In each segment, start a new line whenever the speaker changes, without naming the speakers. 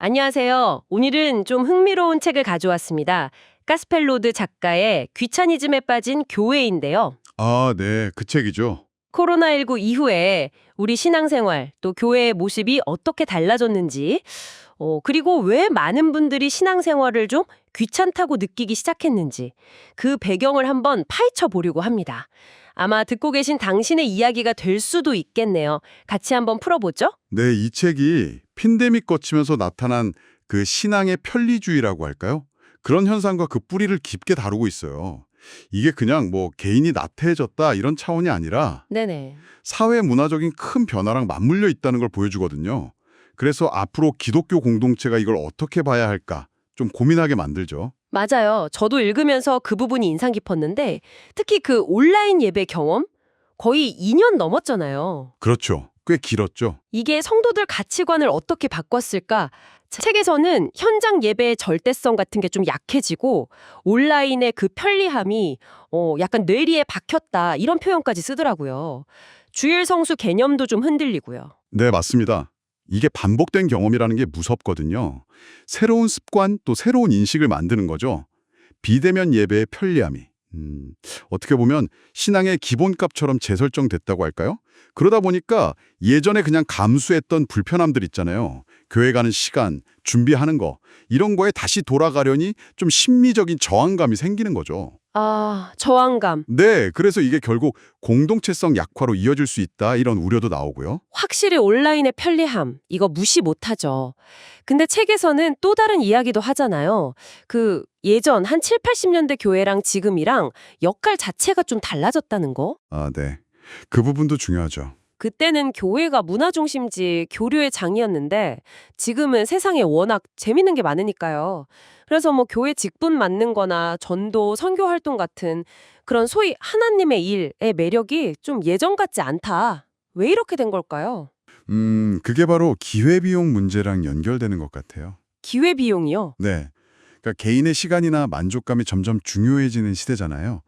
안녕하세요. 오늘은 좀 흥미로운 책을 가져왔습니다. 가스펠로드 작가의 귀차니즘에 빠진 교회인데요.
아, 네. 그 책이죠.
코로나19 이후에 우리 신앙생활 또 교회의 모습이 어떻게 달라졌는지, 그리고 왜 많은 분들이 신앙생활을 좀 귀찮다고 느끼기 시작했는지 그 배경을 한번 파헤쳐 보려고 합니다. 아마 듣고 계신 당신의 이야기가 될 수도 있겠네요. 같이 한번 풀어보죠.
네, 이 책이 팬데믹 거치면서 나타난 그 신앙의 편리주의라고 할까요? 그런 현상과 그 뿌리를 깊게 다루고 있어요. 이게 그냥 뭐 개인이 나태해졌다 이런 차원이 아니라
네네.
사회 문화적인 큰 변화랑 맞물려 있다는 걸 보여주거든요. 그래서 앞으로 기독교 공동체가 이걸 어떻게 봐야 할까 좀 고민하게 만들죠.
맞아요. 저도 읽으면서 그 부분이 인상 깊었는데 특히 그 온라인 예배 경험? 거의 2년 넘었잖아요.
그렇죠. 꽤 길었죠.
이게 성도들 가치관을 어떻게 바꿨을까? 책에서는 현장 예배의 절대성 같은 게 좀 약해지고 온라인의 그 편리함이 약간 뇌리에 박혔다 이런 표현까지 쓰더라고요. 주일 성수 개념도 좀 흔들리고요.
네, 맞습니다. 이게 반복된 경험이라는 게 무섭거든요. 새로운 습관 또 새로운 인식을 만드는 거죠. 비대면 예배의 편리함이. 어떻게 보면 신앙의 기본값처럼 재설정됐다고 할까요? 그러다 보니까 예전에 그냥 감수했던 불편함들 있잖아요. 교회 가는 시간, 준비하는 거, 이런 거에 다시 돌아가려니 좀 심리적인 저항감이 생기는 거죠.
아, 저항감.
네, 그래서 이게 결국 공동체성 약화로 이어질 수 있다 이런 우려도 나오고요.
확실히 온라인의 편리함, 이거 무시 못하죠. 근데 책에서는 또 다른 이야기도 하잖아요. 그 예전 한 7, 80년대 교회랑 지금이랑 역할 자체가 좀 달라졌다는 거?
아, 네. 그 부분도 중요하죠.
그때는 교회가 문화 중심지 교류의 장이었는데 지금은 세상에 워낙 재밌는 게 많으니까요. 그래서 뭐 교회 직분 맡는 거나 전도, 선교 활동 같은 그런 소위 하나님의 일의 매력이 좀 예전 같지 않다. 왜 이렇게 된 걸까요?
그게 바로 기회비용 문제랑 연결되는 것 같아요.
기회비용이요?
네. 그러니까 개인의 시간이나 만족감이 점점 중요해지는 시대잖아요.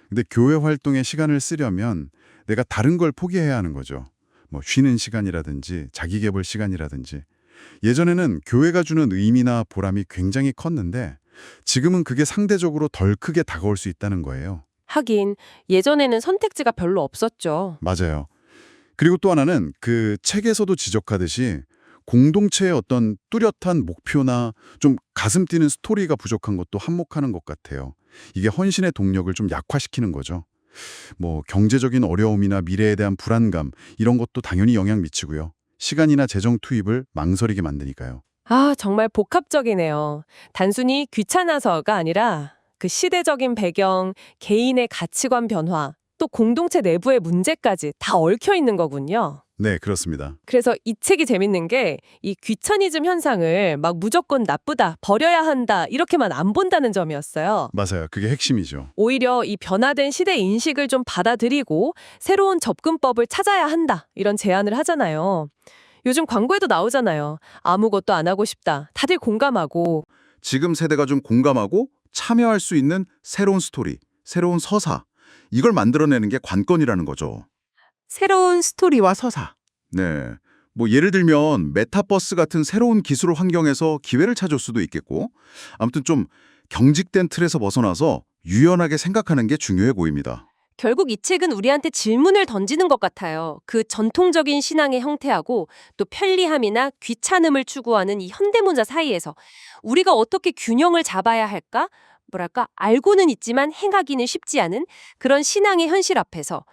근데 교회 활동에 시간을 쓰려면 내가 다른 걸 포기해야 하는 거죠. 뭐 쉬는 시간이라든지 자기 개발 시간이라든지. 예전에는 교회가 주는 의미나 보람이 굉장히 컸는데 지금은 그게 상대적으로 덜 크게 다가올 수 있다는 거예요.
하긴 예전에는 선택지가 별로 없었죠.
맞아요. 그리고 또 하나는 그 책에서도 지적하듯이 공동체의 어떤 뚜렷한 목표나 좀 가슴 뛰는 스토리가 부족한 것도 한몫하는 것 같아요. 이게 헌신의 동력을 좀 약화시키는 거죠. 뭐 경제적인 어려움이나 미래에 대한 불안감 이런 것도 당연히 영향 미치고요. 시간이나 재정 투입을 망설이게 만드니까요.
아, 정말 복합적이네요. 단순히 귀찮아서가 아니라 그 시대적인 배경, 개인의 가치관 변화, 또 공동체 내부의 문제까지 다 얽혀 있는 거군요.
네, 그렇습니다.
그래서 이 책이 재밌는 게 이 귀차니즘 현상을 막 무조건 나쁘다, 버려야 한다, 이렇게만 안 본다는 점이었어요.
맞아요. 그게 핵심이죠.
오히려 이 변화된 시대 인식을 좀 받아들이고 새로운 접근법을 찾아야 한다, 이런 제안을 하잖아요. 요즘 광고에도 나오잖아요. 아무것도 안 하고 싶다. 다들 공감하고.
지금 세대가 좀 공감하고 참여할 수 있는 새로운 스토리, 새로운 서사 이걸 만들어내는 게 관건이라는 거죠.
새로운
스토리와 서사. 네. 뭐 예를 들면 메타버스 같은 새로운 기술 환경에서 기회를 찾을 수도 있겠고 아무튼 좀 경직된 틀에서 벗어나서 유연하게 생각하는 게 중요해 보입니다.
결국 이 책은 우리한테 질문을 던지는 것 같아요. 그 전통적인 신앙의 형태하고 또 편리함이나 귀찮음을 추구하는 이 현대문화 사이에서 우리가 어떻게 균형을 잡아야 할까? 뭐랄까, 알고는 있지만 행하기는 쉽지 않은 그런 신앙의 현실 앞에서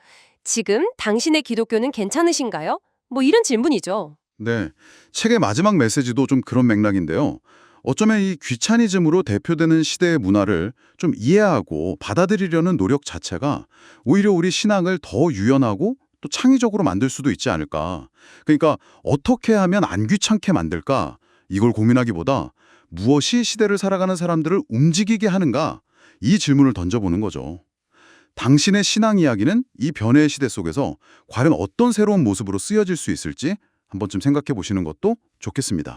지금 당신의 기독교는 괜찮으신가요? 뭐 이런 질문이죠.
네. 책의 마지막 메시지도 좀 그런 맥락인데요. 어쩌면 이 귀차니즘으로 대표되는 시대의 문화를 좀 이해하고 받아들이려는 노력 자체가 오히려 우리 신앙을 더 유연하고 또 창의적으로 만들 수도 있지 않을까. 그러니까 어떻게 하면 안 귀찮게 만들까? 이걸 고민하기보다 무엇이 시대를 살아가는 사람들을 움직이게 하는가? 이 질문을 던져보는 거죠. 당신의 신앙 이야기는 이 변해의 시대 속에서 과연 어떤 새로운 모습으로 쓰여질 수 있을지 한 번쯤 생각해 보시는 것도 좋겠습니다.